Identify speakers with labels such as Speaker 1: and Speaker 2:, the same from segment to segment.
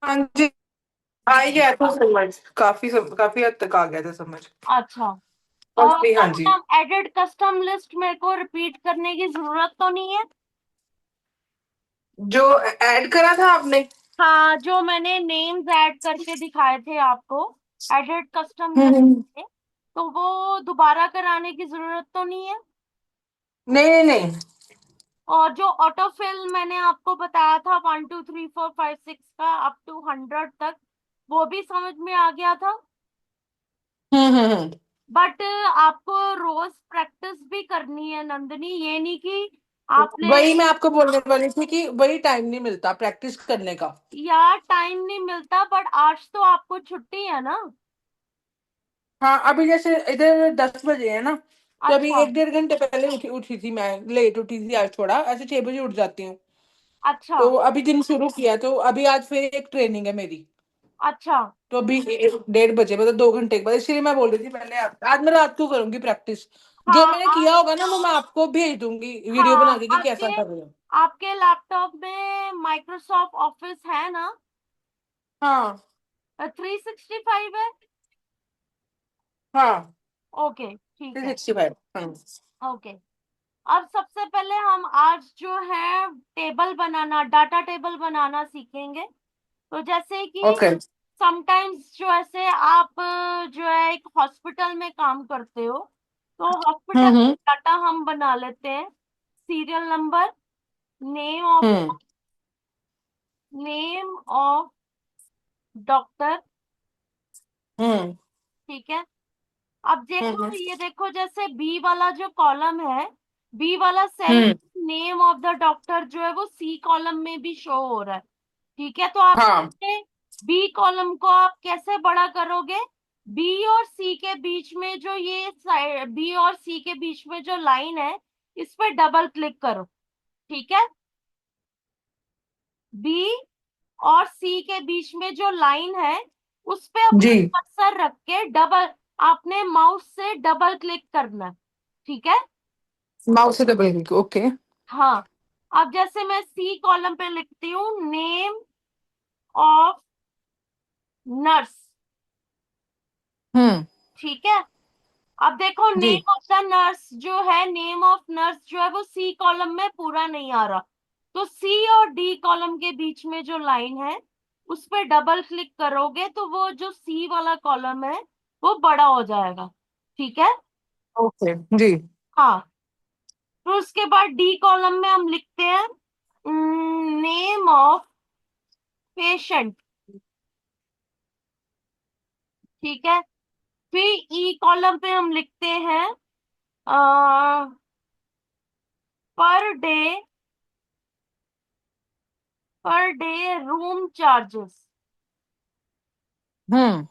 Speaker 1: हाँ जी। आ ही गया था समझ। काफी हद तक आ गया था समझ।
Speaker 2: अच्छा।
Speaker 1: बस भी, हाँ जी।
Speaker 2: कस्टम एडिट कस्टम लिस्ट मेरे को रिपीट करने की जरूरत तो नहीं है?
Speaker 1: जो ऐड करा था आपने।
Speaker 2: हाँ, जो मैंने नेम्स ऐड करके दिखाए थे आपको, एडिट कस्टम लिस्ट
Speaker 1: हम्म।
Speaker 2: में, तो वो दोबारा कराने की जरूरत तो नहीं है?
Speaker 1: नहीं नहीं नहीं।
Speaker 2: और जो ऑटोफिल मैंने आपको बताया था 1 2 3 4 5 6 का अप टू 100 तक, वो भी समझ में आ गया था।
Speaker 1: हम्म।
Speaker 2: बट आपको रोज प्रैक्टिस भी करनी है नंदनी, ये नहीं कि आपने,
Speaker 1: वही मैं आपको बोलने वाली थी कि वही टाइम नहीं मिलता प्रैक्टिस करने का।
Speaker 2: यार टाइम नहीं मिलता, बट आज तो आपको छुट्टी है ना?
Speaker 1: हाँ, अभी जैसे इधर 10 बजे है ना। तो अभी
Speaker 2: अच्छा।
Speaker 1: 1 1.5 घंटे पहले उठी उठी थी मैं, लेट उठी थी आज, थोड़ा ऐसे 6 बजे उठ जाती हूँ।
Speaker 2: अच्छा।
Speaker 1: तो अभी दिन शुरू किया, तो अभी आज फिर एक ट्रेनिंग है मेरी।
Speaker 2: अच्छा।
Speaker 1: तो अभी 1 1:30 बजे, मतलब 2 घंटे के बाद, इसलिए मैं बोल रही थी पहले आज मैं रात को करूंगी प्रैक्टिस। जो
Speaker 2: हाँ
Speaker 1: मैंने
Speaker 2: आप,
Speaker 1: किया होगा ना वो मैं आपको भेज दूंगी वीडियो
Speaker 2: हाँ
Speaker 1: बना के कि कैसा
Speaker 2: आपके
Speaker 1: कर रहे हो।
Speaker 2: आपके लैपटॉप में माइक्रोसॉफ्ट ऑफिस है ना?
Speaker 1: हाँ
Speaker 2: 365 है?
Speaker 1: हाँ।
Speaker 2: ओके ठीक
Speaker 1: थ्री
Speaker 2: है।
Speaker 1: सिक्सटी फाइव हाँ।
Speaker 2: ओके। अब सबसे पहले हम आज जो है टेबल बनाना, डाटा टेबल बनाना सीखेंगे। तो जैसे कि
Speaker 1: ओके।
Speaker 2: समटाइम्स जो ऐसे आप जो है एक हॉस्पिटल में काम करते हो, तो हॉस्पिटल
Speaker 1: हम्म।
Speaker 2: डाटा हम बना लेते हैं। Serial number, name of
Speaker 1: hmm
Speaker 2: name of doctor,
Speaker 1: हम्म
Speaker 2: ठीक है। अब देखो,
Speaker 1: हम्म
Speaker 2: ये देखो जैसे बी वाला जो कॉलम है, बी वाला cell,
Speaker 1: hmm.
Speaker 2: Name of the doctor जो है वो सी कॉलम में भी शो हो रहा है। ठीक है, तो आप
Speaker 1: हाँ।
Speaker 2: बी कॉलम को आप कैसे बड़ा करोगे? बी और सी के बीच में जो ये बी और सी के बीच में जो लाइन है, इस पे डबल क्लिक करो। ठीक है, बी और सी के बीच में जो लाइन है, उस पे अपना
Speaker 1: जी।
Speaker 2: कर्सर रख के डबल, आपने माउस से डबल क्लिक करना है। ठीक है।
Speaker 1: माउस से डबल क्लिक, ओके।
Speaker 2: हाँ। अब जैसे मैं सी कॉलम पे लिखती हूँ नेम ऑफ नर्स,
Speaker 1: हम्म।
Speaker 2: ठीक है। अब देखो
Speaker 1: जी।
Speaker 2: नेम ऑफ द नर्स जो है, नेम ऑफ नर्स जो है वो सी कॉलम में पूरा नहीं आ रहा, तो सी और डी कॉलम के बीच में जो लाइन है, उस पे डबल क्लिक करोगे तो वो जो सी वाला कॉलम है वो बड़ा हो जाएगा। ठीक है।
Speaker 1: ओके। जी।
Speaker 2: हाँ। तो उसके बाद डी कॉलम में हम लिखते हैं नेम ऑफ पेशेंट, ठीक है। फिर ई कॉलम पे हम लिखते हैं per day, per day room charges,
Speaker 1: हम्म।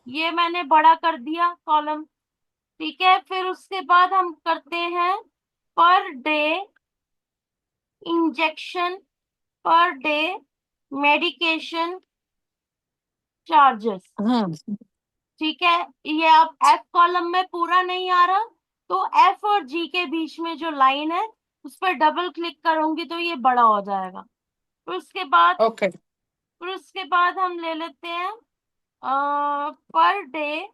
Speaker 2: ये मैंने बड़ा कर दिया कॉलम। ठीक है, फिर उसके बाद हम करते हैं per day injection, per day medication charges,
Speaker 1: हम्म।
Speaker 2: ठीक है। ये अब एफ कॉलम में पूरा नहीं आ रहा, तो एफ और जी के बीच में जो लाइन है, उस पर डबल क्लिक करूंगी तो ये बड़ा हो जाएगा। फिर उसके बाद,
Speaker 1: ओके।
Speaker 2: हम ले लेते हैं पर डे,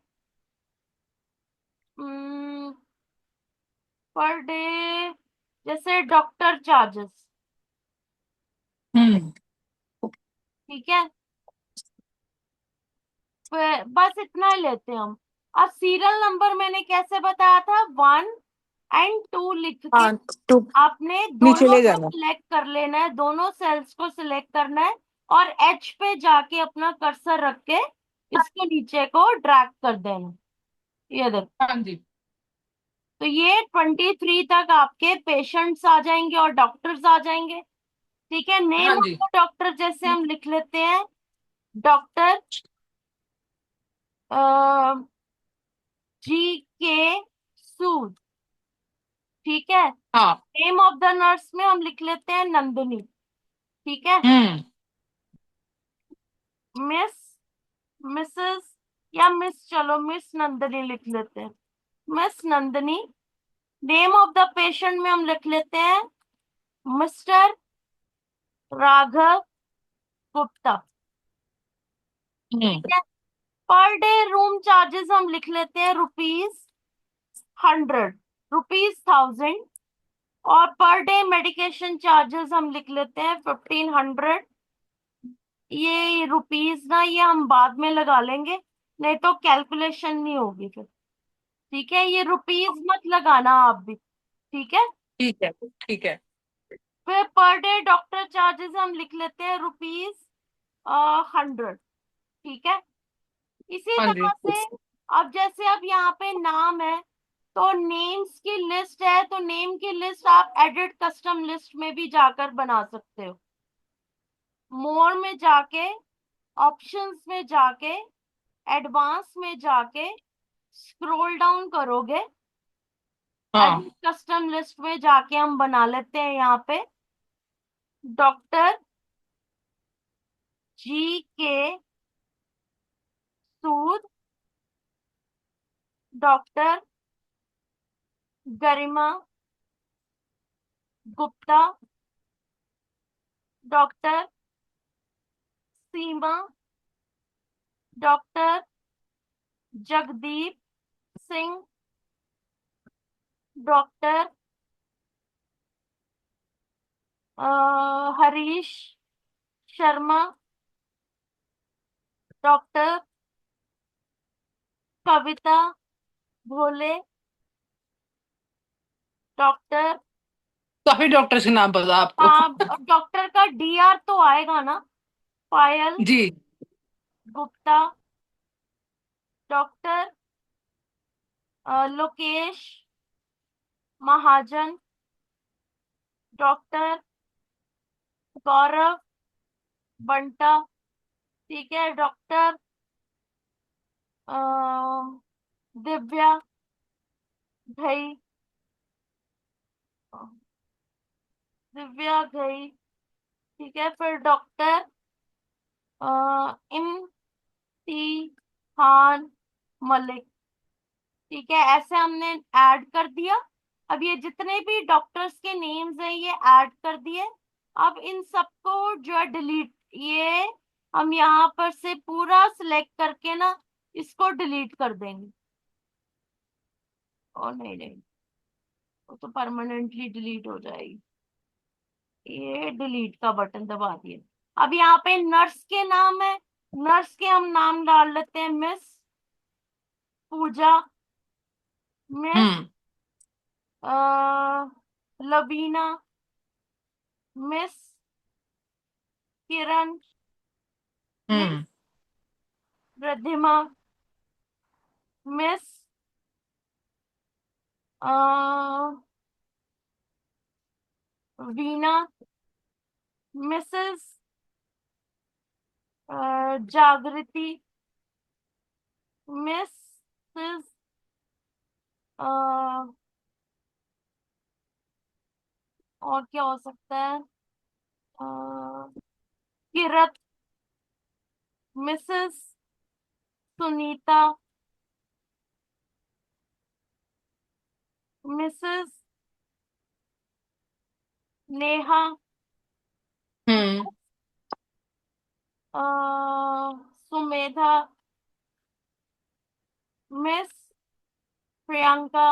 Speaker 2: पर डे जैसे डॉक्टर चार्जेस,
Speaker 1: हम्म।
Speaker 2: ठीक है। बस इतना ही लेते हैं हम। अब सीरियल नंबर मैंने कैसे बताया था, 1 और 2 लिख के
Speaker 1: हाँ, तो
Speaker 2: आपने
Speaker 1: नीचे
Speaker 2: दोनों
Speaker 1: ले
Speaker 2: को
Speaker 1: जाना।
Speaker 2: सिलेक्ट कर लेना है, दोनों सेल्स को सिलेक्ट करना है, और एच पे जाके अपना कर्सर रख के इसको नीचे को ड्रैग कर देना। ये देखो,
Speaker 1: हाँ जी।
Speaker 2: तो ये 23 तक आपके पेशेंट्स आ जाएंगे और डॉक्टर्स आ जाएंगे। ठीक है,
Speaker 1: हाँ
Speaker 2: नेम ऑफ
Speaker 1: जी।
Speaker 2: द डॉक्टर जैसे हम लिख लेते हैं डॉक्टर जी के सूद, ठीक है।
Speaker 1: हाँ।
Speaker 2: नेम ऑफ द नर्स में हम लिख लेते हैं नंदिनी, ठीक है।
Speaker 1: हम्म।
Speaker 2: मिस, मिसेस, या मिस, चलो मिस नंदिनी लिख लेते हैं, miss Nandini. Name of the patient में हम लिख लेते हैं मिस्टर राघव गुप्ता,
Speaker 1: हम्म।
Speaker 2: पर डे रूम चार्जेस हम लिख लेते हैं ₹100, ₹1000। और पर डे मेडिकेशन चार्जेस हम लिख लेते हैं 1500। ये रुपीस ना, ये हम बाद में लगा लेंगे, नहीं तो कैलकुलेशन नहीं होगी फिर। ठीक है, ये रुपीस मत लगाना आप भी। ठीक है।
Speaker 1: ठीक है, ठीक है।
Speaker 2: फिर पर डे डॉक्टर चार्जेस हम लिख लेते हैं ₹100। ठीक है। इसी
Speaker 1: हाँ जी।
Speaker 2: तरह से अब जैसे अब यहाँ पे नाम है, तो नेम्स की लिस्ट है, तो नेम की लिस्ट आप एडिट कस्टम लिस्ट में भी जाकर बना सकते हो। मोर में जाके, ऑप्शंस में जाके, एडवांस में जाके स्क्रॉल डाउन करोगे,
Speaker 1: हाँ।
Speaker 2: एडिट कस्टम लिस्ट में जाके हम बना लेते हैं यहाँ पे doctor GK Sood, doctor Garima Gupta, doctor Seema, doctor Jagdeep Singh, doctor Harish Sharma, doctor Kavita Bhole, doctor,
Speaker 1: काफी डॉक्टर्स के नाम पता आपको?
Speaker 2: हाँ डॉक्टर का DR तो आएगा ना, पायल
Speaker 1: जी।
Speaker 2: गुप्ता, डॉक्टर लोकेश महाजन, डॉक्टर गौरव बंटा। ठीक है। डॉक्टर दिव्या घई, दिव्या घई। ठीक है। फिर डॉक्टर इम्तिहान मलिक। ठीक है, ऐसे हमने ऐड कर दिया। अब ये जितने भी डॉक्टर्स के नेम्स हैं ये ऐड कर दिए। अब इन सबको जो है डिलीट, ये हम यहाँ पर से पूरा सिलेक्ट करके ना इसको डिलीट कर देंगे। और नहीं नहीं, वो तो परमानेंटली डिलीट हो जाएगी। ये डिलीट का बटन दबा दिए। अब यहाँ पे नर्स के नाम है, नर्स के हम नाम डाल लेते हैं मिस पूजा, मिस
Speaker 1: हम्म।
Speaker 2: लवीना, मिस किरण, मिस
Speaker 1: हम्म।
Speaker 2: रिद्धिमा, मिस वीना, मिसेस जागृति, मिसेस और क्या हो सकता है, किरत, मिसेस सुनीता, मिसेस नेहा,
Speaker 1: हम्म।
Speaker 2: सुमेधा, मिस प्रियंका।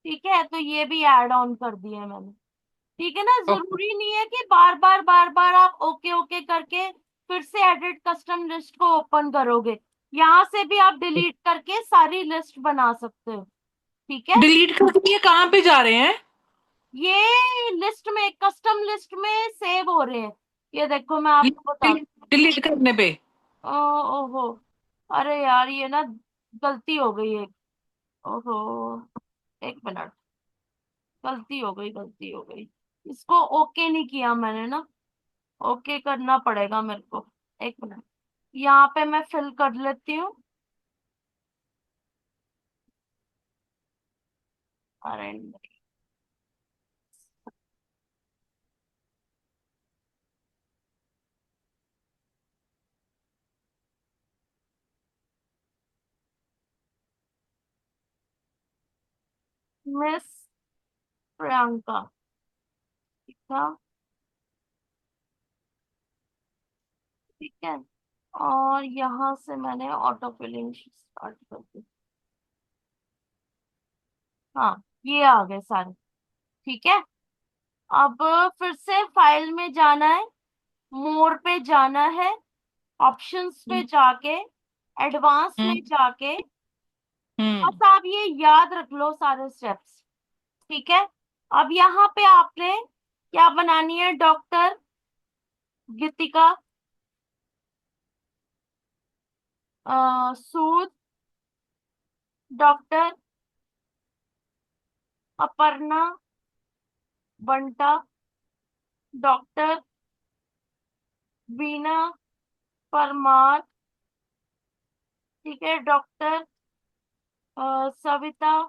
Speaker 2: ठीक है, तो ये भी ऐड ऑन कर दिए मैंने। ठीक है ना,
Speaker 1: ओके।
Speaker 2: जरूरी नहीं है कि बार बार आप ओके ओके करके फिर से एडिट कस्टम लिस्ट को ओपन करोगे। यहाँ से भी आप डिलीट करके सारी लिस्ट बना सकते हो। ठीक है।
Speaker 1: डिलीट करके ये कहाँ पे जा रहे हैं?
Speaker 2: ये लिस्ट में, कस्टम लिस्ट में सेव हो रहे हैं। ये देखो मैं आपको बता,
Speaker 1: डिलीट करने पे?
Speaker 2: ओहो, अरे यार ये ना गलती हो गई है। ओहो, एक मिनट, गलती हो गई, गलती हो गई। इसको ओके नहीं किया मैंने ना, ओके करना पड़ेगा मेरे को। एक मिनट, यहाँ पे मैं फिल कर लेती हूँ। अरे मिस प्रियंका, ठीक है, ठीक है। और यहाँ से मैंने ऑटो फिलिंग स्टार्ट कर दी। हाँ, ये आ गए सारे। ठीक है, अब फिर से फाइल में जाना है, मोर पे जाना है, ऑप्शंस पे
Speaker 1: हम्म।
Speaker 2: जाके, एडवांस में
Speaker 1: हम्म।
Speaker 2: जाके,
Speaker 1: हम्म।
Speaker 2: बस आप ये याद रख लो सारे स्टेप्स। ठीक है, अब यहाँ पे आपने क्या बनानी है, doctor Geetika, Sood, doctor Aparna, Banta, doctor Veena Parmar, ठीक है, doctor Savita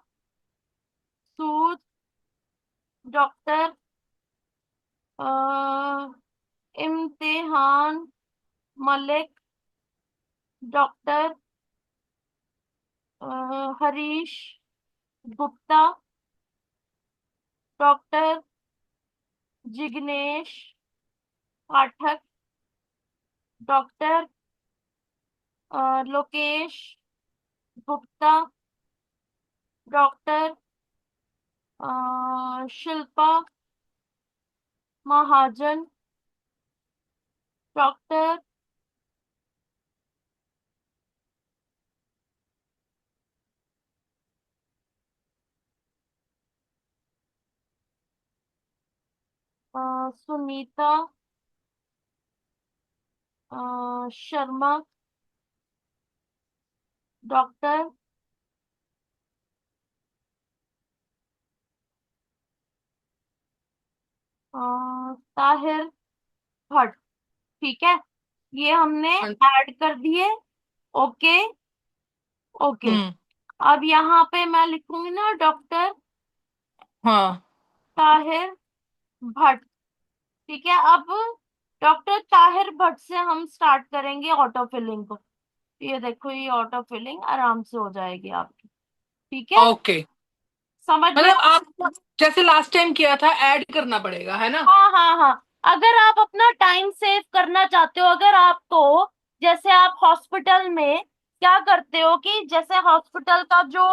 Speaker 2: Sood, doctor Imtihan Malik, doctor Harish Gupta, doctor Jignesh Pathak, doctor Lokesh Gupta, doctor Shilpa Mahajan, doctor Sunita Sharma, doctor Tahir Bhatt. ठीक है, ये हमने
Speaker 1: हाँ।
Speaker 2: ऐड कर दिए। Okay, okay.
Speaker 1: हम्म।
Speaker 2: अब यहाँ पे मैं लिखूंगी ना, डॉक्टर
Speaker 1: हाँ।
Speaker 2: ताहिर भट्ट। ठीक है, अब डॉक्टर ताहिर भट्ट से हम स्टार्ट करेंगे ऑटो फिलिंग को। ये देखो, ये ऑटो फिलिंग आराम से हो जाएगी आपकी। ठीक है,
Speaker 1: ओके।
Speaker 2: समझ में
Speaker 1: मतलब आप जैसे लास्ट टाइम किया था ऐड करना पड़ेगा, है ना?
Speaker 2: हाँ, हाँ, हाँ। अगर आप अपना टाइम सेव करना चाहते हो, अगर आपको, जैसे आप हॉस्पिटल में क्या करते हो कि जैसे हॉस्पिटल का जो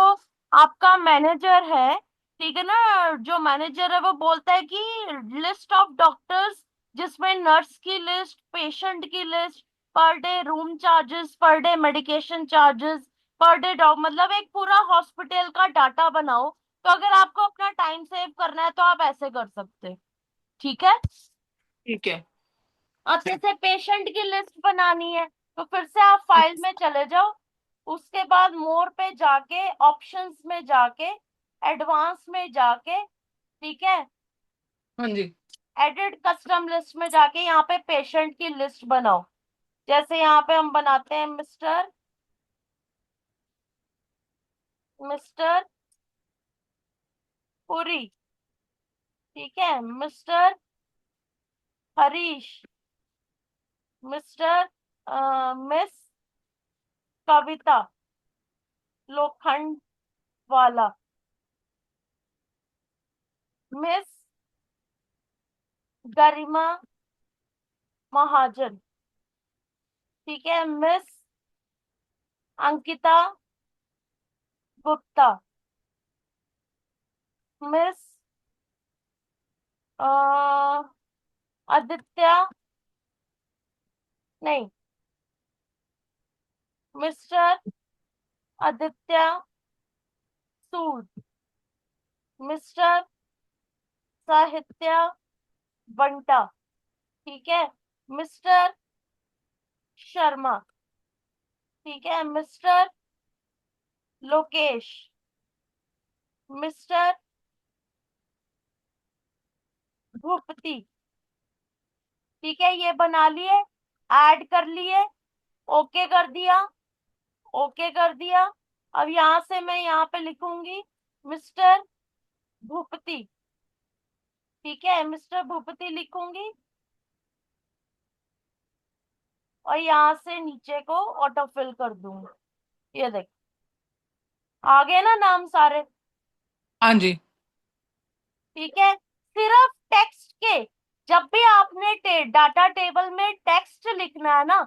Speaker 2: आपका मैनेजर है, ठीक है ना, जो मैनेजर है वो बोलता है कि लिस्ट ऑफ डॉक्टर्स, जिसमें नर्स की लिस्ट, पेशेंट की list, per day room charges, पर day medication charges, per day dog, मतलब एक पूरा हॉस्पिटल का डाटा बनाओ। तो अगर आपको अपना टाइम सेव करना है तो आप ऐसे कर सकते हैं। ठीक है,
Speaker 1: ठीक है।
Speaker 2: अब जैसे पेशेंट की लिस्ट बनानी है तो फिर से आप फाइल में चले जाओ, उसके बाद मोर पे जाके, ऑप्शंस में जाके, एडवांस में जाके, ठीक है,
Speaker 1: हाँ जी।
Speaker 2: एडिट कस्टम लिस्ट में जाके यहाँ पे पेशेंट की लिस्ट बनाओ। जैसे यहाँ पे हम बनाते हैं मिस्टर मिस्टर पुरी, ठीक है, मिस्टर हरीश, मिस्टर मिस कविता लोखंड वाला, मिस गरिमा महाजन, ठीक है, मिस अंकिता गुप्ता, मिस आदित्य, नहीं, मिस्टर आदित्य सूद, मिस्टर साहित्य बंटा, ठीक है, मिस्टर शर्मा, ठीक है, मिस्टर लोकेश, मिस्टर भूपति, ठीक है, ये बना लिए, ऐड कर लिए, ओके कर दिया, ओके कर दिया। अब यहां से मैं यहाँ पे लिखूंगी मिस्टर भूपति, ठीक है, मिस्टर भूपति लिखूंगी, और यहाँ से नीचे को ऑटो फिल कर दूंगी। ये देख, आ गए ना नाम सारे।
Speaker 1: हाँ जी।
Speaker 2: ठीक है, सिर्फ टेक्स्ट के, जब भी आपने डाटा टेबल में टेक्स्ट लिखना है ना,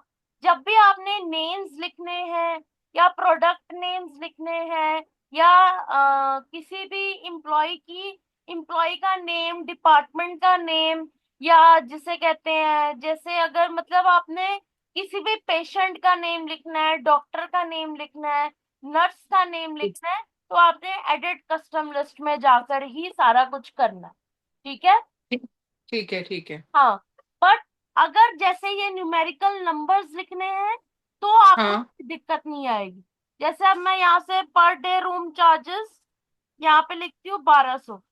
Speaker 2: जब भी आपने नेम्स लिखने हैं या प्रोडक्ट नेम्स लिखने हैं या किसी भी एम्प्लॉय का नेम, डिपार्टमेंट का नेम, या जिसे कहते हैं, जैसे अगर मतलब आपने किसी भी पेशेंट का नेम लिखना है, डॉक्टर का नेम लिखना है, नर्स का नेम लिखना है, तो आपने एडिट कस्टम लिस्ट में जाकर ही सारा कुछ करना है। ठीक है।
Speaker 1: ठीक है, ठीक है।
Speaker 2: हाँ, बट अगर जैसे ये न्यूमेरिकल नंबर्स लिखने हैं तो आपको
Speaker 1: हाँ
Speaker 2: कोई दिक्कत नहीं आएगी। जैसे अब मैं यहाँ से पर डे रूम चार्जेस यहाँ पे लिखती हूँ 1200।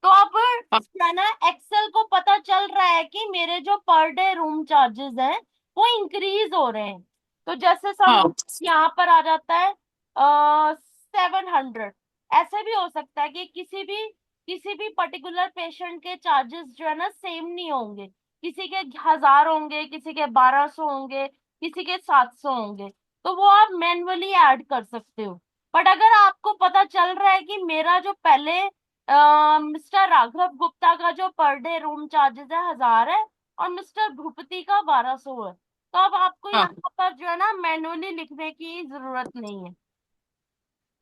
Speaker 2: तो अब
Speaker 1: हाँ
Speaker 2: क्या ना, एक्सेल को पता चल रहा है कि मेरे जो पर डे रूम चार्जेस हैं वो इंक्रीज हो रहे हैं। तो जैसे
Speaker 1: हाँ।
Speaker 2: सम यहाँ पर आ जाता है 700। ऐसे भी हो सकता है कि किसी भी पर्टिकुलर पेशेंट के चार्जेस जो है ना सेम नहीं होंगे। किसी के 1000 होंगे, किसी के 1200 होंगे, किसी के 700 होंगे। तो वो आप मैन्युअली ऐड कर सकते हो। बट अगर आपको पता चल रहा है कि मेरा जो पहले मिस्टर राघव गुप्ता का जो पर डे रूम चार्जेस है 1000 है और मिस्टर भूपति का 1200 है, तो अब आपको
Speaker 1: हाँ
Speaker 2: यहाँ पर जो है ना मैन्युअली लिखने की जरूरत नहीं है।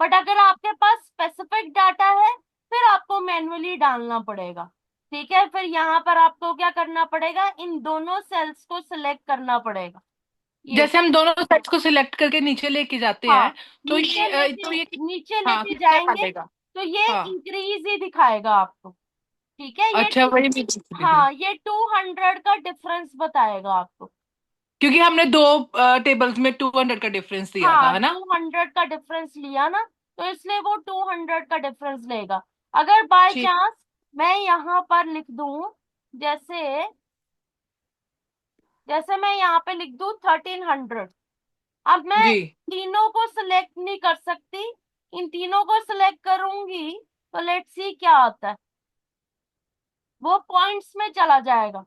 Speaker 2: बट अगर आपके पास स्पेसिफिक डाटा है फिर आपको मैन्युअली डालना पड़ेगा। ठीक है, फिर यहाँ पर आपको क्या करना पड़ेगा, इन दोनों सेल्स को सिलेक्ट करना पड़ेगा। ये,
Speaker 1: जैसे हम दोनों सेट्स को सिलेक्ट करके नीचे लेके जाते
Speaker 2: हाँ,
Speaker 1: हैं, तो ये
Speaker 2: नीचे
Speaker 1: हाँ
Speaker 2: लेके
Speaker 1: कितना
Speaker 2: जाएंगे
Speaker 1: डालेगा?
Speaker 2: तो ये
Speaker 1: हाँ।
Speaker 2: इंक्रीज ही दिखाएगा आपको। ठीक है,
Speaker 1: अच्छा, वही मैं पूछ रही थी।
Speaker 2: हाँ, ये 200 का डिफरेंस बताएगा आपको।
Speaker 1: क्योंकि हमने दो टेबल्स में 200 का डिफरेंस दिया था,
Speaker 2: हाँ,
Speaker 1: है ना?
Speaker 2: 200 का डिफरेंस लिया ना, तो इसलिए वो 200 का डिफरेंस लेगा। अगर बाय
Speaker 1: ठीक।
Speaker 2: चांस मैं यहाँ पर लिख दूं, जैसे जैसे मैं यहाँ पे लिख दूं 1300। अब मैं
Speaker 1: जी।
Speaker 2: तीनों को सिलेक्ट नहीं कर सकती, इन तीनों को सिलेक्ट करूंगी तो लेट्स सी क्या आता है। वो पॉइंट्स में चला जाएगा।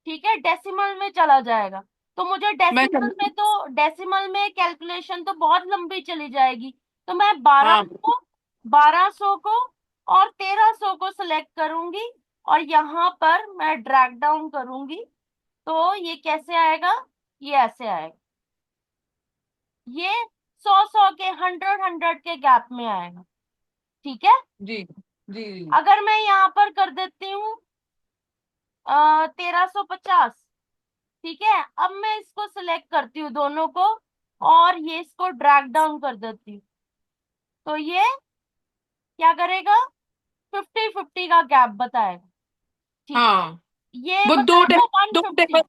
Speaker 2: ठीक है, डेसिमल में चला जाएगा। तो मुझे
Speaker 1: मैं समझ।
Speaker 2: डेसिमल में कैलकुलेशन तो बहुत लंबी चली जाएगी। तो मैं बारह
Speaker 1: हाँ
Speaker 2: को 1200 को और 1300 को सिलेक्ट करूंगी और यहाँ पर मैं ड्रैग डाउन करूंगी। तो ये कैसे आएगा, ये ऐसे आएगा। ये 100 100 के 100 100 के गैप में आएगा। ठीक है।
Speaker 1: जी जी जी।
Speaker 2: अगर मैं यहाँ पर कर देती हूँ 1350। ठीक है, अब मैं इसको सिलेक्ट करती हूँ दोनों को और ये इसको ड्रैग डाउन कर देती हूँ। तो ये क्या करेगा, 50 50 का गैप बताएगा। ठीक है,
Speaker 1: हाँ,
Speaker 2: ये
Speaker 1: वो
Speaker 2: बताएगा वन
Speaker 1: दो
Speaker 2: फिफ्टी
Speaker 1: टेबल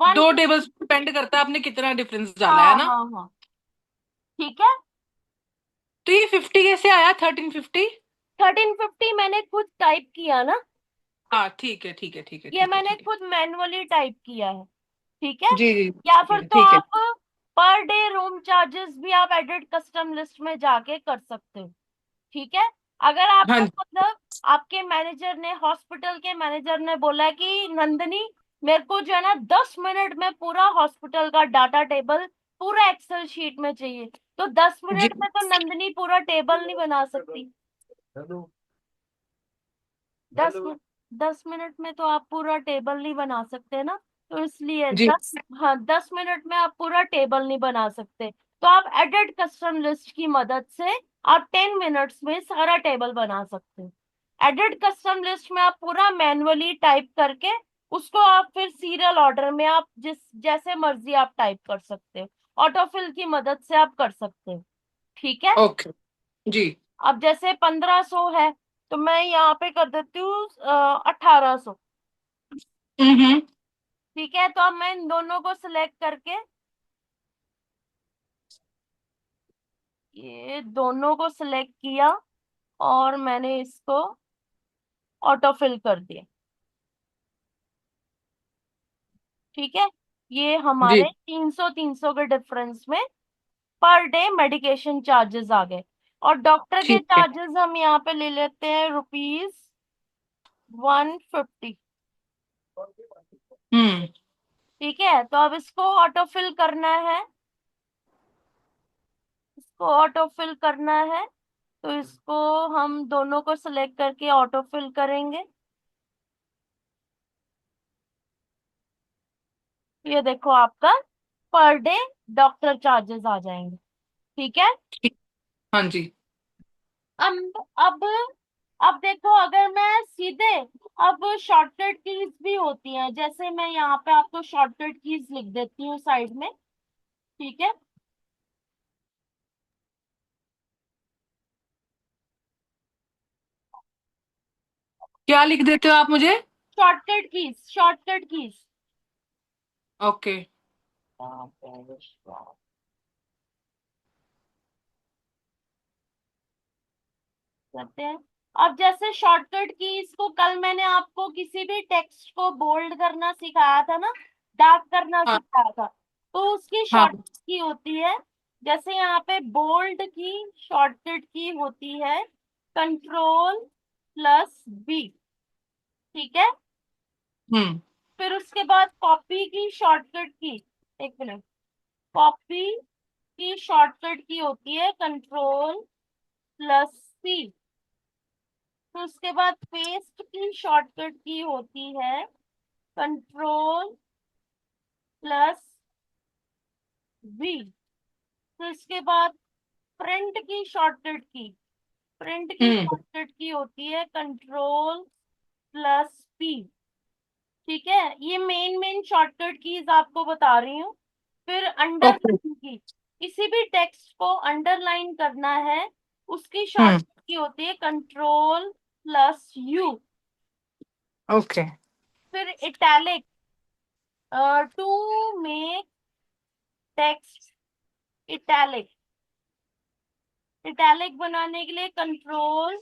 Speaker 2: वन
Speaker 1: दो
Speaker 2: फिफ्टी
Speaker 1: टेबल्स डिपेंड करता है आपने कितना डिफरेंस डाला है
Speaker 2: हाँ
Speaker 1: ना।
Speaker 2: हाँ हाँ। ठीक है,
Speaker 1: तो ये 50 कैसे आया, 1350?
Speaker 2: 1350 मैंने खुद टाइप किया ना,
Speaker 1: हाँ ठीक है, ठीक है, ठीक है,
Speaker 2: ये
Speaker 1: ठीक है,
Speaker 2: मैंने
Speaker 1: ठीक है।
Speaker 2: खुद मैन्युअली टाइप किया है। ठीक है,
Speaker 1: जी जी,
Speaker 2: या
Speaker 1: ठीक
Speaker 2: फिर
Speaker 1: है,
Speaker 2: तो
Speaker 1: ठीक है।
Speaker 2: आप पर डे रूम चार्जेस भी आप एडिट कस्टम लिस्ट में जाके कर सकते हो। ठीक है, अगर
Speaker 1: हाँ
Speaker 2: आपको
Speaker 1: जी।
Speaker 2: मतलब आपके मैनेजर ने, हॉस्पिटल के मैनेजर ने बोला कि नंदनी मेरे को जो है ना 10 मिनट में पूरा हॉस्पिटल का डाटा टेबल पूरा एक्सेल शीट में चाहिए, तो 10 मिनट
Speaker 1: जी।
Speaker 2: में तो नंदनी पूरा टेबल नहीं बना सकती। दस
Speaker 3: हेलो।
Speaker 2: 10 मिनट में तो आप पूरा टेबल नहीं बना सकते ना। तो इसलिए
Speaker 1: जी।
Speaker 2: 10 मिनट में आप पूरा टेबल नहीं बना सकते। तो आप एडिट कस्टम लिस्ट की मदद से आप 10 मिनट्स में सारा टेबल बना सकते हो। एडिट कस्टम लिस्ट में आप पूरा मैन्युअली टाइप करके उसको आप फिर सीरियल ऑर्डर में आप जिस जैसे मर्जी आप टाइप कर सकते हो। ऑटोफिल की मदद से आप कर सकते हो। ठीक है,
Speaker 1: ओके। जी।
Speaker 2: अब जैसे 1500 है तो मैं यहाँ पे कर देती हूँ 1800।
Speaker 1: हम्म।
Speaker 2: ठीक है, तो अब मैं इन दोनों को सिलेक्ट करके ये दोनों को सिलेक्ट किया और मैंने इसको ऑटोफिल कर दिया। ठीक है, ये
Speaker 1: जी।
Speaker 2: हमारे 300 300 के डिफरेंस में पर डे मेडिकेशन चार्जेस आ गए। और डॉक्टर के
Speaker 1: ठीक है।
Speaker 2: चार्जेस हम यहाँ पे ले लेते हैं ₹150।
Speaker 1: हम्म।
Speaker 2: ठीक है, तो अब इसको ऑटोफिल करना है, इसको ऑटोफिल करना है। तो इसको हम दोनों को सिलेक्ट करके ऑटोफिल करेंगे। ये देखो आपका पर डे डॉक्टर चार्जेस आ जाएंगे। ठीक है।
Speaker 1: हाँ जी।
Speaker 2: अब अब देखो, अगर मैं सीधे, अब शॉर्टकट कीज भी होती हैं, जैसे मैं यहाँ पे आपको शॉर्टकट कीज लिख देती हूँ साइड में। ठीक है।
Speaker 1: क्या लिख देते हो आप मुझे?
Speaker 2: Shortcut keys, shortcut keys
Speaker 1: okay.
Speaker 2: करते हैं। अब जैसे शॉर्टकट कीज को कल मैंने आपको किसी भी टेक्स्ट को बोल्ड करना सिखाया था ना, डार्क करना
Speaker 1: हाँ
Speaker 2: सिखाया था, तो उसकी
Speaker 1: हाँ।
Speaker 2: शॉर्टकट की होती है, जैसे यहाँ पे बोल्ड की शॉर्टकट की होती है कंट्रोल+B। ठीक है।
Speaker 1: हम्म।
Speaker 2: फिर उसके बाद कॉपी की शॉर्टकट की, एक मिनट, कॉपी की शॉर्टकट की होती है कंट्रोल+C। फिर उसके बाद पेस्ट की शॉर्टकट की होती है कंट्रोल+V। फिर उसके बाद प्रिंट की
Speaker 1: हम्म।
Speaker 2: शॉर्टकट की होती है कंट्रोल+P। ठीक है, ये मेन मेन शॉर्टकट कीज आपको बता रही हूँ। फिर
Speaker 1: ओके।
Speaker 2: अंडरलाइन की, किसी भी टेक्स्ट को अंडरलाइन करना है, उसकी
Speaker 1: हम्म।
Speaker 2: शॉर्टकट की होती है कंट्रोल+U।
Speaker 1: ओके।
Speaker 2: फिर italic, to make text italic, italic बनाने के लिए कंट्रोल+I।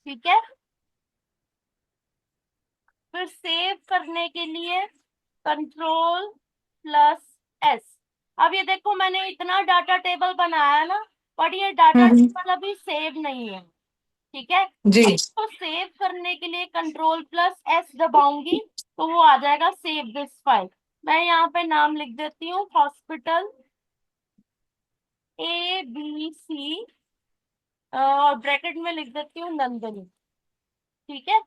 Speaker 2: ठीक है। फिर सेव करने के लिए कंट्रोल+S। अब ये देखो, मैंने इतना डाटा टेबल बनाया ना, पर ये डाटा
Speaker 1: हम्म।
Speaker 2: टेबल अभी सेव नहीं है। ठीक है।
Speaker 1: जी।
Speaker 2: अब इसको सेव करने के लिए कंट्रोल+S दबाऊंगी, तो वो आ जाएगा सेव दिस फाइल। मैं यहाँ पे नाम लिख देती हूँ हॉस्पिटल ABC, और ब्रैकेट में लिख देती हूँ नंदनी। ठीक है।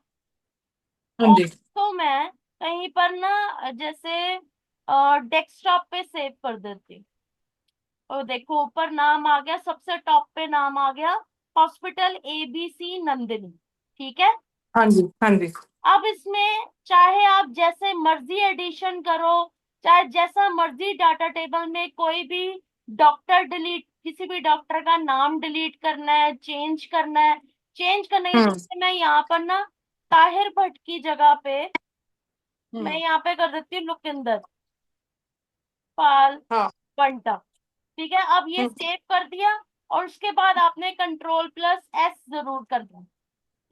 Speaker 1: हाँ
Speaker 2: और
Speaker 1: जी।
Speaker 2: तो मैं कहीं पर ना, जैसे डेस्कटॉप पे सेव कर देती हूँ, और देखो ऊपर नाम आ गया, सबसे टॉप पे नाम आ गया, हॉस्पिटल ABC नंदिनी। ठीक है।
Speaker 1: हाँ जी। हाँ जी।
Speaker 2: अब इसमें चाहे आप जैसे मर्जी एडिशन करो, चाहे जैसा मर्जी डाटा टेबल में कोई भी डॉक्टर डिलीट, किसी भी डॉक्टर का नाम डिलीट करना है, चेंज करना है, चेंज करने के,
Speaker 1: हम्म।
Speaker 2: जैसे मैं यहाँ पर ना ताहिर भट्ट की जगह पे मैं
Speaker 1: हम्म।
Speaker 2: यहाँ पे कर देती हूँ लुकिंदर पाल
Speaker 1: हाँ।
Speaker 2: पंटा। ठीक है, अब ये
Speaker 1: हम्म।
Speaker 2: सेव कर दिया, और उसके बाद आपने कंट्रोल+S जरूर करना।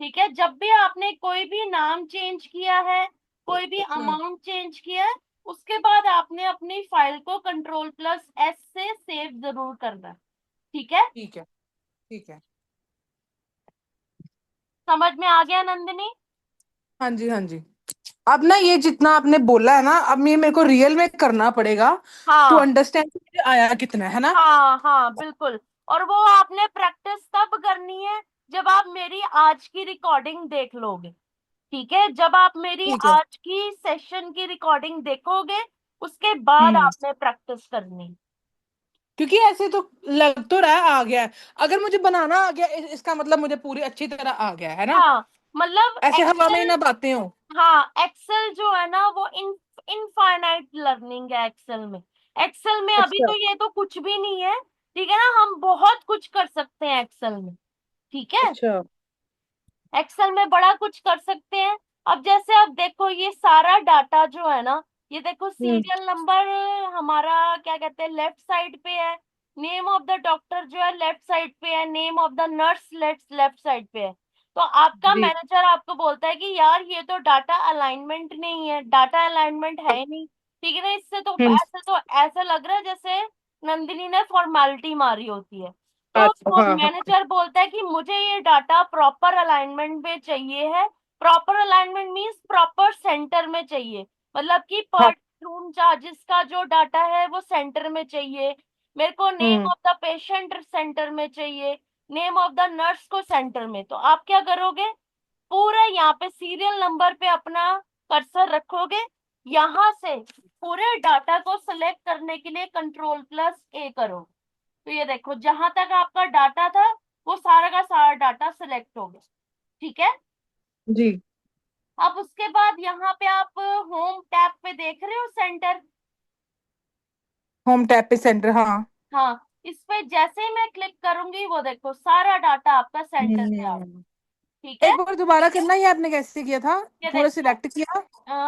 Speaker 2: ठीक है, जब भी आपने कोई भी नाम चेंज किया है, कोई भी
Speaker 1: हम्म।
Speaker 2: अमाउंट चेंज किया है, उसके बाद आपने अपनी फाइल को कंट्रोल+S से सेव जरूर करना। ठीक है।
Speaker 1: ठीक है। ठीक है।
Speaker 2: समझ में आ गया नंदिनी?
Speaker 1: हाँ जी। हाँ जी। अब ना ये जितना आपने बोला है ना, अब ये मेरे को रियल में करना पड़ेगा टू
Speaker 2: हाँ
Speaker 1: अंडरस्टैंड मुझे आया कितना है ना।
Speaker 2: हाँ हाँ बिल्कुल। और वो आपने प्रैक्टिस तब करनी है जब आप मेरी आज की रिकॉर्डिंग देख लोगे। ठीक है, जब आप मेरी
Speaker 1: ठीक है।
Speaker 2: आज की सेशन की रिकॉर्डिंग देखोगे, उसके बाद
Speaker 1: हम्म।
Speaker 2: आपने प्रैक्टिस करनी।
Speaker 1: क्योंकि ऐसे तो लग तो रहा है आ गया है। अगर मुझे बनाना आ गया इसका मतलब मुझे पूरी अच्छी तरह आ गया है ना।
Speaker 2: हाँ, मतलब
Speaker 1: ऐसे हवा में ही
Speaker 2: एक्सेल,
Speaker 1: ना बातें हो।
Speaker 2: हाँ एक्सेल जो है ना वो इनफाइनाइट लर्निंग है एक्सेल में। एक्सेल में अभी
Speaker 1: अच्छा।
Speaker 2: तो ये तो कुछ भी नहीं है। ठीक है ना, हम बहुत कुछ कर सकते हैं एक्सेल में। ठीक है,
Speaker 1: अच्छा।
Speaker 2: एक्सेल में बड़ा कुछ कर सकते हैं। अब जैसे आप देखो, ये सारा डाटा जो है ना, ये देखो
Speaker 1: हम्म।
Speaker 2: सीरियल नंबर हमारा क्या कहते हैं लेफ्ट साइड पे है, नेम ऑफ द डॉक्टर जो है लेफ्ट साइड पे है, name of the nurse left left side पे है। तो आपका
Speaker 1: जी।
Speaker 2: मैनेजर आपको बोलता है कि यार ये तो डाटा अलाइनमेंट नहीं है, डाटा अलाइनमेंट है ही नहीं। ठीक है ना, इससे
Speaker 1: हम्म।
Speaker 2: तो ऐसा लग रहा है जैसे नंदिनी ने फॉर्मेलिटी मारी होती है। तो
Speaker 1: अच्छा।
Speaker 2: वो
Speaker 1: हाँ हाँ।
Speaker 2: मैनेजर बोलता है कि मुझे ये डाटा प्रॉपर अलाइनमेंट में चाहिए है। Proper alignment means proper centre में चाहिए, मतलब कि
Speaker 1: हाँ।
Speaker 2: पर रूम चार्जेस का जो डाटा है वो सेंटर में चाहिए। मेरे को name
Speaker 1: hmm.
Speaker 2: Of the patient centre में चाहिए, नेम ऑफ द नर्स को सेंटर में। तो आप क्या करोगे, पूरा यहाँ पे सीरियल नंबर पे अपना कर्सर रखोगे, यहाँ से पूरे डाटा को सिलेक्ट करने के लिए कंट्रोल+A करो। तो ये देखो जहां तक आपका डाटा था वो सारा का सारा डाटा सिलेक्ट हो गया। ठीक है।
Speaker 1: जी।
Speaker 2: अब उसके बाद यहाँ पे आप होम टैब पे देख रहे हो सेंटर।
Speaker 1: होम टैब पे सेंटर, हाँ।
Speaker 2: हाँ, इस पे जैसे ही मैं क्लिक करूंगी वो देखो सारा डाटा आपका सेंटर पे आ गया।
Speaker 1: हम्म।
Speaker 2: ठीक है।
Speaker 1: एक बार दोबारा करना, ये आपने कैसे किया था?
Speaker 2: ये
Speaker 1: पूरा
Speaker 2: देखो
Speaker 1: सिलेक्ट किया?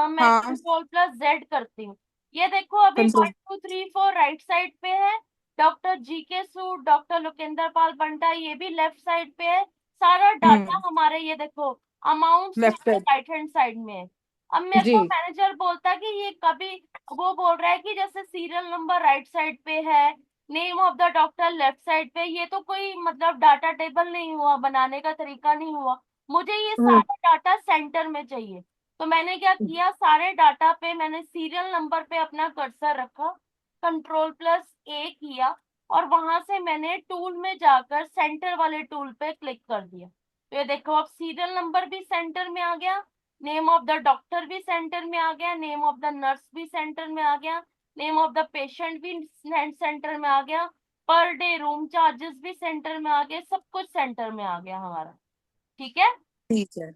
Speaker 2: मैं
Speaker 1: हाँ।
Speaker 2: कंट्रोल+Z करती हूँ। ये देखो अभी
Speaker 1: कंट्रोल।
Speaker 2: 1 2 3 4 राइट साइड पे है। Doctor GK Sood, doctor Lokendra पाल बंटा ये भी लेफ्ट साइड पे है। सारा डाटा हमारे ये देखो अमाउंट्स
Speaker 1: लेफ्ट
Speaker 2: हमारे
Speaker 1: साइड।
Speaker 2: राइट हैंड साइड में है। अब मेरे
Speaker 1: जी।
Speaker 2: को मैनेजर बोलता कि ये कभी वो बोल रहा है कि जैसे सीरियल नंबर राइट साइड पे है, name of the doctor left side पे, ये तो कोई मतलब डाटा टेबल नहीं हुआ, बनाने का तरीका नहीं हुआ। मुझे ये
Speaker 1: हम्म।
Speaker 2: सारा डाटा सेंटर में चाहिए। तो मैंने क्या किया, सारे डाटा पे मैंने सीरियल नंबर पे अपना कर्सर रखा, कंट्रोल+A किया, और वहां से मैंने टूल में जाकर सेंटर वाले टूल पे क्लिक कर दिया। तो ये देखो अब सीरियल नंबर भी सेंटर में आ गया, नेम ऑफ द डॉक्टर भी सेंटर में आ गया, नेम ऑफ द नर्स भी सेंटर में आ गया, नेम ऑफ द पेशेंट भी सेंटर में आ गया, पर डे रूम चार्जेस भी सेंटर में आ गए, सब कुछ सेंटर में आ गया हमारा। ठीक है।
Speaker 1: ठीक है।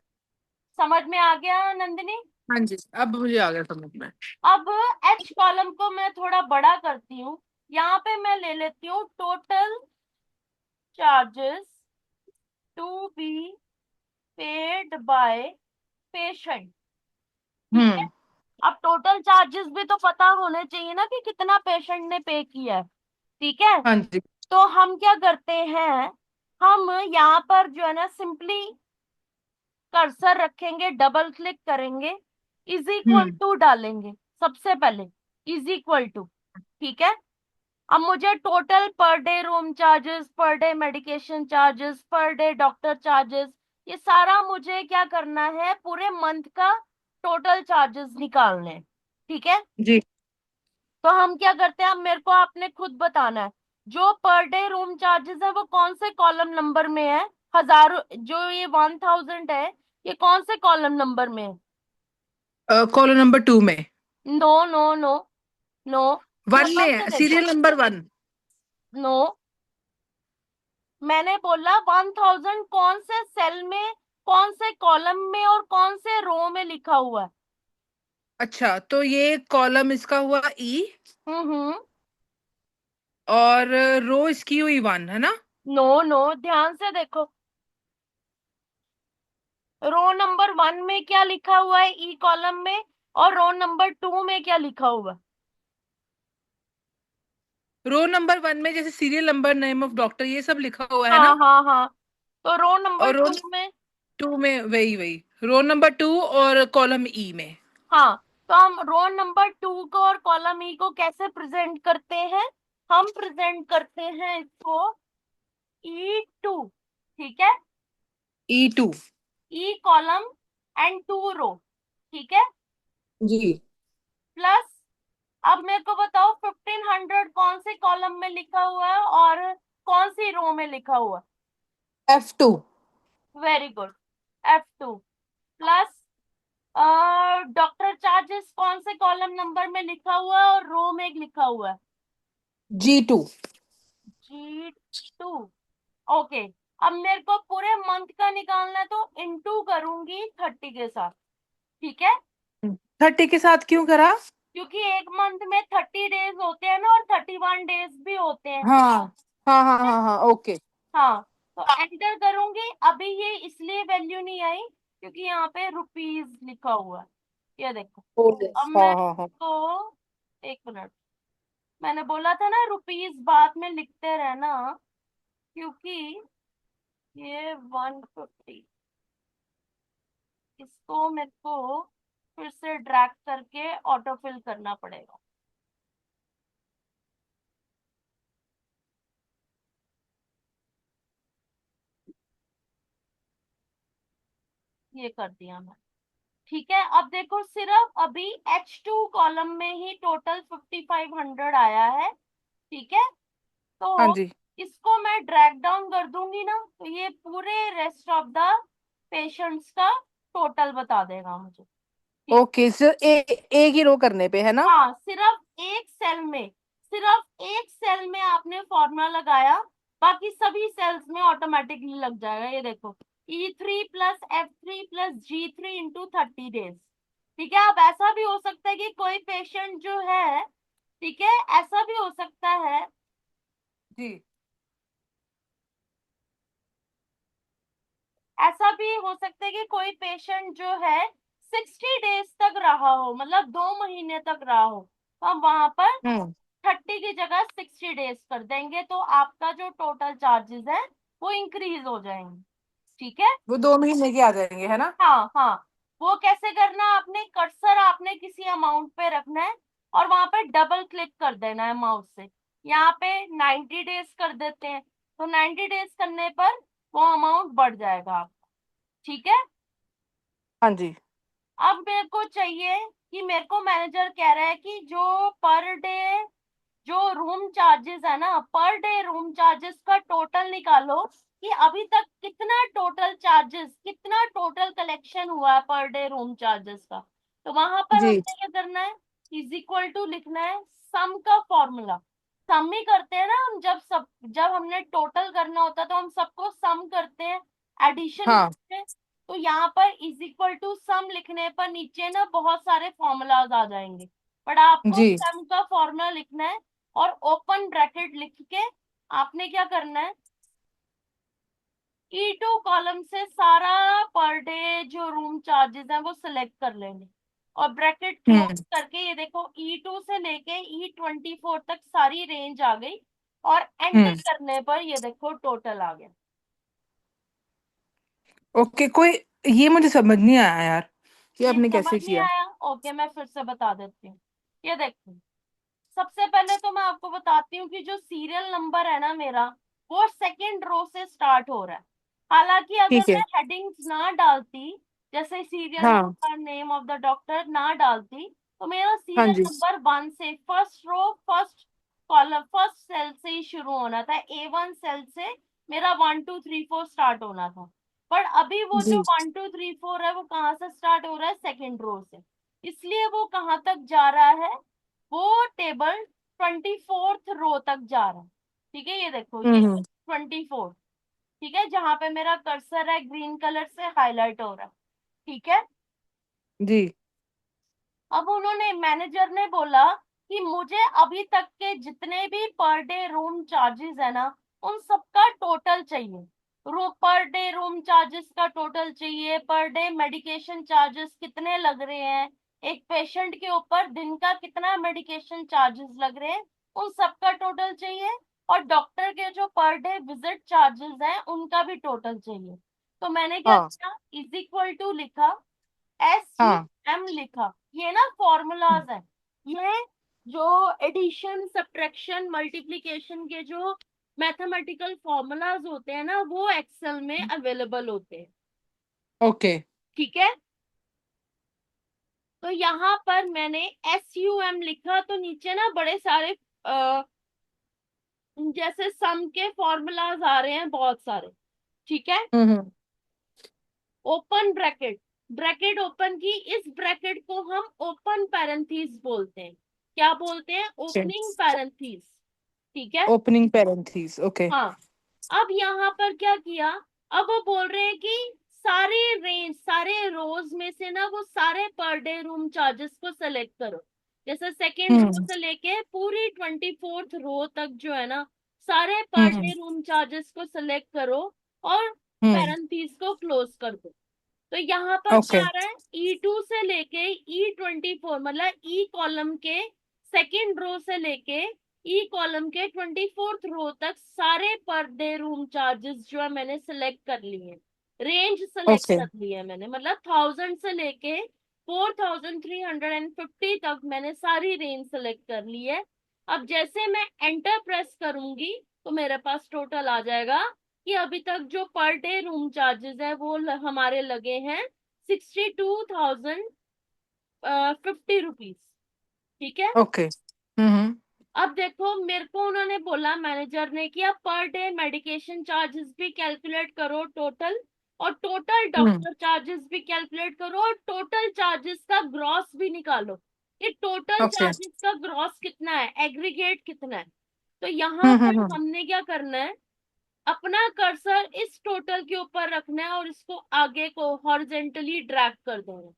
Speaker 2: समझ में आ गया नंदिनी?
Speaker 1: हाँ जी, अब मुझे आ गया समझ में।
Speaker 2: अब H कॉलम को मैं थोड़ा बड़ा करती हूँ। यहाँ पे मैं ले लेती हूँ total charges to be paid by patient. ठीक है।
Speaker 1: हम्म।
Speaker 2: अब टोटल चार्जेस भी तो पता होने चाहिए ना कि कितना पेशेंट ने पे किया है। ठीक है।
Speaker 1: हाँ जी।
Speaker 2: तो हम क्या करते हैं, हम यहाँ पर जो है ना सिंपली कर्सर रखेंगे, डबल क्लिक करेंगे, इज इक्वल
Speaker 1: हम्म।
Speaker 2: टू डालेंगे सबसे पहले, इज इक्वल टू। ठीक है। अब मुझे total per day room charges, पर day medication charges, per day doctor charges, ये सारा मुझे क्या करना है, पूरे मंथ का टोटल चार्जेस निकालने हैं। ठीक है।
Speaker 1: जी।
Speaker 2: तो हम क्या करते हैं, अब मेरे को आपने खुद बताना है जो पर डे रूम चार्जेस है वो कौन से कॉलम नंबर में है। हजारों जो ये 1000 है, ये कौन से कॉलम नंबर में है?
Speaker 1: कॉलम नंबर 2 में।
Speaker 2: नो नो नो नो,
Speaker 1: 1 में
Speaker 2: ध्यान से
Speaker 1: है,
Speaker 2: देखो।
Speaker 1: Serial number 1।
Speaker 2: नो, मैंने बोला 1000 कौन से सेल में, कौन से कॉलम में और कौन से रो में लिखा हुआ है।
Speaker 1: अच्छा, तो ये कॉलम इसका हुआ ई,
Speaker 2: हम्म।
Speaker 1: और रो इसकी हुई 1, है ना?
Speaker 2: नो नो, ध्यान से देखो। रो नंबर 1 में क्या लिखा हुआ है ई कॉलम में, और रो नंबर 2 में क्या लिखा हुआ है?
Speaker 1: रो नंबर 1 में जैसे serial number, name of doctor, ये सब लिखा हुआ है
Speaker 2: हाँ
Speaker 1: ना?
Speaker 2: हाँ हाँ। तो रो नंबर
Speaker 1: और रो
Speaker 2: 2 में,
Speaker 1: 2 में वही वही, रो नंबर 2 और कॉलम ई में।
Speaker 2: हाँ, तो हम रो नंबर 2 को और कॉलम ई को कैसे प्रेजेंट करते हैं, हम प्रेजेंट करते हैं इसको E2। ठीक है।
Speaker 1: E2।
Speaker 2: ई कॉलम एंड 2 रो। ठीक है।
Speaker 1: जी।
Speaker 2: प्लस, अब मेरे को बताओ 1500 कौन से कॉलम में लिखा हुआ है और कौन सी रो में लिखा हुआ है?
Speaker 1: F2।
Speaker 2: Very good, F2। Plus doctor charges कौन से कॉलम नंबर में लिखा हुआ है और रो में लिखा हुआ है?
Speaker 1: G2।
Speaker 2: G2। ओके। अब मेरे को पूरे मंथ का निकालना है तो इनटू करूंगी 30 के साथ। ठीक है।
Speaker 1: 30 के साथ क्यों करा?
Speaker 2: क्योंकि एक मंथ में 30 डेज होते हैं ना, और 31 डेज भी होते हैं।
Speaker 1: हाँ हाँ हाँ हाँ हाँ, ओके।
Speaker 2: हाँ, तो एंटर करूंगी। अभी ये इसलिए वैल्यू नहीं आई क्योंकि यहाँ पे रुपीज लिखा हुआ है। ये देखो।
Speaker 1: ओके।
Speaker 2: अब
Speaker 1: हाँ
Speaker 2: मैं
Speaker 1: हाँ हाँ।
Speaker 2: तो, एक मिनट, मैंने बोला था ना रुपीज बाद में लिखते रहना, क्योंकि ये 150, इसको मेरे को फिर से ड्रैग करके ऑटो फिल करना पड़ेगा। ये कर दिया मैं। ठीक है। अब देखो सिर्फ अभी H2 कॉलम में ही टोटल 5500 आया है। ठीक है।
Speaker 1: हाँ
Speaker 2: तो
Speaker 1: जी।
Speaker 2: इसको मैं ड्रैग डाउन कर दूंगी ना, तो ये पूरे रेस्ट ऑफ द पेशेंट्स का टोटल बता देगा मुझे।
Speaker 1: ओके, सिर्फ एक ही रो करने पे है ना?
Speaker 2: हाँ, सिर्फ एक सेल में आपने फॉर्मूला लगाया, बाकी सभी सेल्स में ऑटोमेटिकली लग जाएगा। ये देखो, E3+F3+G3 × 30 डेज। ठीक है। अब ऐसा भी हो सकता है कि कोई पेशेंट जो है, ठीक है, ऐसा भी हो सकता है,
Speaker 1: जी।
Speaker 2: ऐसा भी हो सकता है कि कोई पेशेंट जो है 60 डेज तक रहा हो, मतलब 2 महीने तक रहा हो, तो हम वहां पर
Speaker 1: हम्म।
Speaker 2: 30 की जगह 60 डेज कर देंगे, तो आपका जो टोटल चार्जेस है वो इंक्रीज हो जाएंगे। ठीक है।
Speaker 1: वो 2 महीने के आ जाएंगे, है ना?
Speaker 2: हाँ हाँ। वो कैसे करना है, आपने कर्सर आपने किसी अमाउंट पे रखना है और वहां पे डबल क्लिक कर देना है माउस से। यहाँ पे 90 डेज कर देते हैं, तो 90 डेज करने पर वो अमाउंट बढ़ जाएगा आपका। ठीक है।
Speaker 1: हाँ जी।
Speaker 2: अब मेरे को चाहिए कि मेरे को मैनेजर कह रहा है कि जो पर डे जो रूम चार्जेस है ना, पर डे रूम चार्जेस का टोटल निकालो कि अभी तक कितना टोटल चार्जेस, कितना टोटल कलेक्शन हुआ है पर डे रूम चार्जेस का। तो वहां पर
Speaker 1: जी।
Speaker 2: हमने क्या करना है, इज इक्वल टू लिखना है सम का फॉर्मूला। सम ही करते हैं ना हम, जब हमने टोटल करना होता है तो हम सबको सम करते हैं, एडिशन
Speaker 1: हाँ
Speaker 2: करते हैं। तो यहाँ पर इज इक्वल टू सम लिखने पर नीचे ना बहुत सारे फॉर्मूलाज आ जाएंगे, बट आपको
Speaker 1: जी।
Speaker 2: सम का फॉर्मूला लिखना है और ओपन ब्रैकेट लिख के आपने क्या करना है, E2 कॉलम से सारा पर डे जो रूम चार्जेस है वो सिलेक्ट कर लेंगे और ब्रैकेट क्लोज
Speaker 1: हम्म।
Speaker 2: करके, ये देखो E2 से लेके E24 तक सारी रेंज आ गई और एंटर
Speaker 1: हम्म।
Speaker 2: करने पर ये देखो टोटल आ गया।
Speaker 1: ओके, कोई ये मुझे समझ नहीं आया यार, कि
Speaker 2: ये
Speaker 1: आपने
Speaker 2: समझ
Speaker 1: कैसे
Speaker 2: नहीं
Speaker 1: किया?
Speaker 2: आया? ओके, मैं फिर से बता देती हूँ। ये देखो, सबसे पहले तो मैं आपको बताती हूँ कि जो सीरियल नंबर है ना मेरा, वो सेकंड रो से स्टार्ट हो रहा है। हालांकि अगर
Speaker 1: ठीक है।
Speaker 2: मैं हेडिंग्स ना डालती, जैसे सीरियल
Speaker 1: हाँ।
Speaker 2: Number, name of the doctor ना डालती, तो मेरा
Speaker 1: हाँ
Speaker 2: सीरियल
Speaker 1: जी।
Speaker 2: नंबर 1 से first row first column first cell से ही शुरू होना था, A1 सेल से मेरा 1 2 3 4 स्टार्ट होना था। पर अभी वो जो
Speaker 1: जी।
Speaker 2: 1 2 3 4 है वो कहाँ से स्टार्ट हो रहा है, सेकेंड रो से। इसलिए वो कहाँ तक जा रहा है, वो टेबल 24th रो तक जा रहा है। ठीक है, ये देखो ये
Speaker 1: हम्म।
Speaker 2: 24। ठीक है, जहां पे मेरा कर्सर है ग्रीन कलर से हाईलाइट हो रहा है। ठीक है।
Speaker 1: जी।
Speaker 2: अब उन्होंने, मैनेजर ने बोला कि मुझे अभी तक के जितने भी पर डे रूम चार्जेस है ना, उन सबका टोटल चाहिए। पर डे रूम चार्जेस का टोटल चाहिए, पर डे मेडिकेशन चार्जेस कितने लग रहे हैं, एक पेशेंट के ऊपर दिन का कितना मेडिकेशन चार्जेस लग रहे हैं, उन सबका टोटल चाहिए। और डॉक्टर के जो पर डे विजिट चार्जेस हैं उनका भी टोटल चाहिए। तो मैंने क्या
Speaker 1: हाँ।
Speaker 2: किया, इज इक्वल टू लिखा,
Speaker 1: हाँ।
Speaker 2: SUM लिखा। ये ना फॉर्मूलाज है, ये जो एडिशन सब्ट्रैक्शन मल्टीप्लिकेशन के जो मैथमेटिकल फॉर्मूलाज होते हैं ना, वो एक्सेल में अवेलेबल होते हैं।
Speaker 1: ओके।
Speaker 2: ठीक है। तो यहाँ पर मैंने SUM लिखा, तो नीचे ना बड़े सारे जैसे सम के फॉर्मूलाज आ रहे हैं बहुत सारे। ठीक है।
Speaker 1: हम्म।
Speaker 2: ओपन ब्रैकेट, ब्रैकेट ओपन की, इस ब्रैकेट को हम ओपन पैरेंथीज बोलते हैं। क्या बोलते हैं, ओपनिंग पैरेंथीज। ठीक है।
Speaker 1: Opening parentheses, okay.
Speaker 2: हाँ। अब यहाँ पर क्या किया, अब वो बोल रहे हैं कि सारे रेंज, सारे रोज में से ना वो सारे पर डे रूम चार्जेस को सेलेक्ट करो। जैसे सेकेंड रो
Speaker 1: हम्म।
Speaker 2: से लेके पूरी 24th रो तक जो है ना, सारे पर
Speaker 1: हम्म।
Speaker 2: डे रूम चार्जेस को सेलेक्ट करो और
Speaker 1: हम्म।
Speaker 2: पैरेंथीज को क्लोज कर दो। तो यहाँ पर क्या
Speaker 1: ओके।
Speaker 2: आ रहा है, E2 से लेके E24, मतलब ई कॉलम के सेकेंड रो से लेके ई कॉलम के 24th रो तक सारे पर डे रूम चार्जेस जो है मैंने सिलेक्ट कर लिए हैं। Range select
Speaker 1: okay.
Speaker 2: कर ली है मैंने, मतलब 1000 से लेके 4350 तक मैंने सारी रेंज सेलेक्ट कर ली है। अब जैसे मैं एंटर प्रेस करूंगी तो मेरे पास टोटल आ जाएगा कि अभी तक जो पर डे रूम चार्जेस है वो हमारे लगे हैं 62,050 रुपीज। ठीक है।
Speaker 1: ओके। हम्म।
Speaker 2: अब देखो, मेरे को उन्होंने बोला मैनेजर ने कि आप पर डे मेडिकेशन चार्जेस भी कैलकुलेट करो टोटल, और टोटल
Speaker 1: हम्म।
Speaker 2: डॉक्टर चार्जेस भी कैलकुलेट करो और टोटल चार्जेस का ग्रॉस भी निकालो कि टोटल
Speaker 1: ओके।
Speaker 2: चार्जेस का ग्रॉस कितना है, एग्रीगेट कितना है। तो यहाँ पर
Speaker 1: हम्म।
Speaker 2: हमने क्या करना है, अपना कर्सर इस टोटल के ऊपर रखना है और इसको आगे को हॉरिजेंटली ड्रैग कर देना है।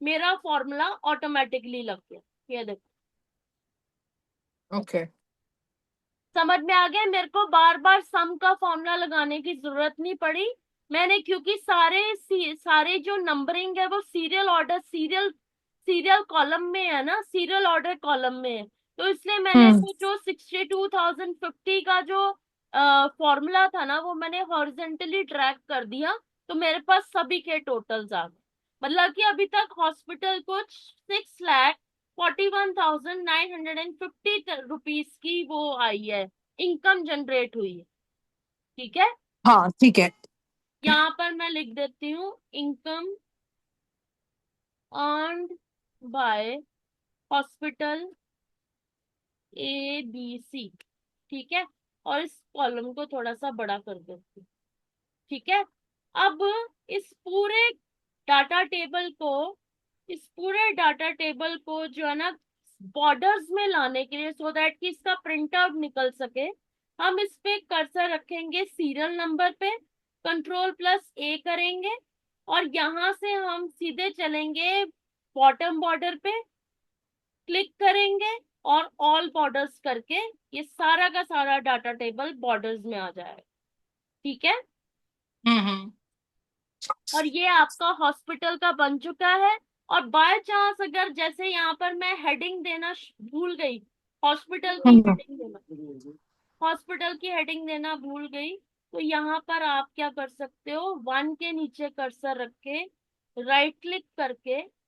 Speaker 2: मेरा फॉर्मूला ऑटोमेटिकली लग गया, ये देखो।
Speaker 1: ओके।
Speaker 2: समझ में आ गया, मेरे को बार बार सम का फॉर्मूला लगाने की जरूरत नहीं पड़ी। मैंने क्योंकि सारे जो नंबरिंग है वो serial order, serial serial column में है ना, सीरियल ऑर्डर कॉलम में है। तो इसलिए मैंने
Speaker 1: हम्म।
Speaker 2: वो जो 62,050 का जो फॉर्मूला था ना, वो मैंने हॉरिजेंटली ड्रैग कर दिया। तो मेरे पास सभी के टोटल्स आ गए। मतलब कि अभी तक हॉस्पिटल को 6,41,950 की वो आई है, इनकम जनरेट हुई है। ठीक है,
Speaker 1: हाँ ठीक है।
Speaker 2: यहाँ पर मैं लिख देती हूँ income earned bye hospital ABC। ठीक है, और इस कॉलम को थोड़ा सा बड़ा कर देती हूँ। ठीक है, अब इस पूरे डाटा टेबल को इस पूरे डाटा टेबल को जो है ना बॉर्डर्स में लाने के लिए, सो दैट कि इसका प्रिंट आउट निकल सके, हम इस पे कर्सर रखेंगे सीरियल नंबर पे, कंट्रोल+A करेंगे और यहाँ से हम सीधे चलेंगे बॉटम बॉर्डर पे, क्लिक करेंगे और ऑल बॉर्डर्स करके ये सारा का सारा डाटा टेबल बॉर्डर्स में आ जाएगा। ठीक है,
Speaker 1: हम्म।
Speaker 2: और ये आपका हॉस्पिटल का बन चुका है। और बाय चांस अगर जैसे यहाँ पर मैं हेडिंग देना भूल गई, हॉस्पिटल की
Speaker 1: हम्म।
Speaker 2: हेडिंग देना हॉस्पिटल की हेडिंग देना भूल गई, तो यहाँ पर आप क्या कर सकते हो, 1 के नीचे कर्सर रख के राइट क्लिक करके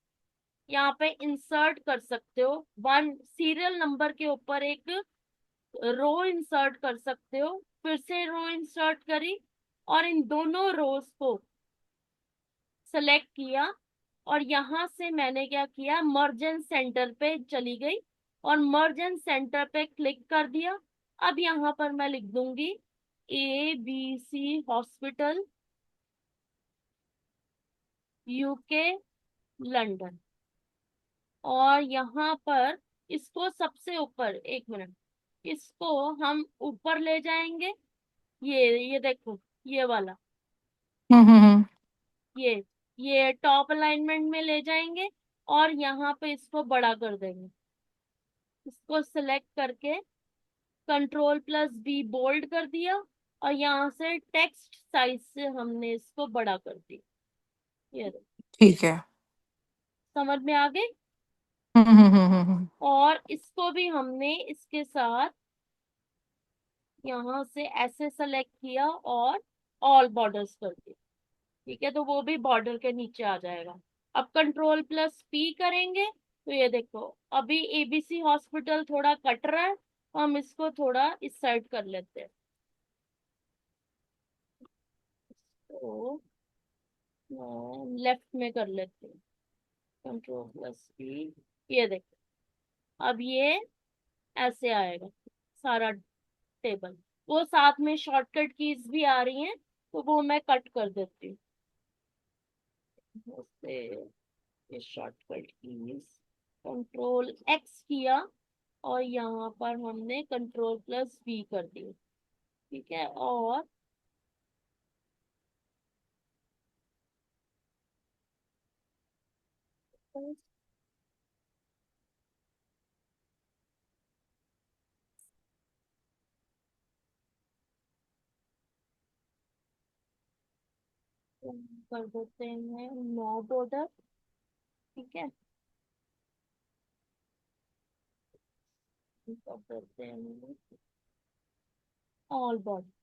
Speaker 2: यहाँ पे इंसर्ट कर सकते हो। 1 सीरियल नंबर के ऊपर एक रो इंसर्ट कर सकते हो, फिर से रो इंसर्ट करी और इन दोनों रोज को सेलेक्ट किया और यहाँ से मैंने क्या किया, मर्ज एंड सेंटर पे चली गई और मर्ज एंड सेंटर पे क्लिक कर दिया। अब यहाँ पर मैं लिख दूंगी ABC हॉस्पिटल UK लंदन। और यहाँ पर इसको सबसे ऊपर, एक मिनट, इसको हम ऊपर ले जाएंगे। ये देखो, ये वाला,
Speaker 1: हम्म।
Speaker 2: ये ये टॉप अलाइनमेंट में ले जाएंगे और यहाँ पे इसको बड़ा कर देंगे। इसको सिलेक्ट करके कंट्रोल+B बोल्ड कर दिया और यहाँ से टेक्स्ट साइज से हमने इसको बड़ा कर दिया। ये देखो,
Speaker 1: ठीक है।
Speaker 2: समझ में आ गई। और इसको भी हमने इसके साथ यहाँ से ऐसे सेलेक्ट किया और ऑल बॉर्डर्स कर दिया। ठीक है, तो वो भी बॉर्डर के नीचे आ जाएगा। अब कंट्रोल+P करेंगे तो ये देखो, अभी ABC हॉस्पिटल थोड़ा कट रहा है, हम इसको थोड़ा इस साइड कर लेते हैं। तो लेफ्ट में कर लेते हैं, कंट्रोल+P। ये देखो, अब ये ऐसे आएगा सारा टेबल। वो साथ में शॉर्टकट कीज भी आ रही हैं, तो वो मैं कट कर देती हूँ उससे। ये शॉर्टकट कीज, कंट्रोल X किया और यहाँ पर हमने कंट्रोल+V कर दी। ठीक है, और कर देते हैं नो बॉर्डर। ठीक है, कर देते हैं ऑल बॉर्डर।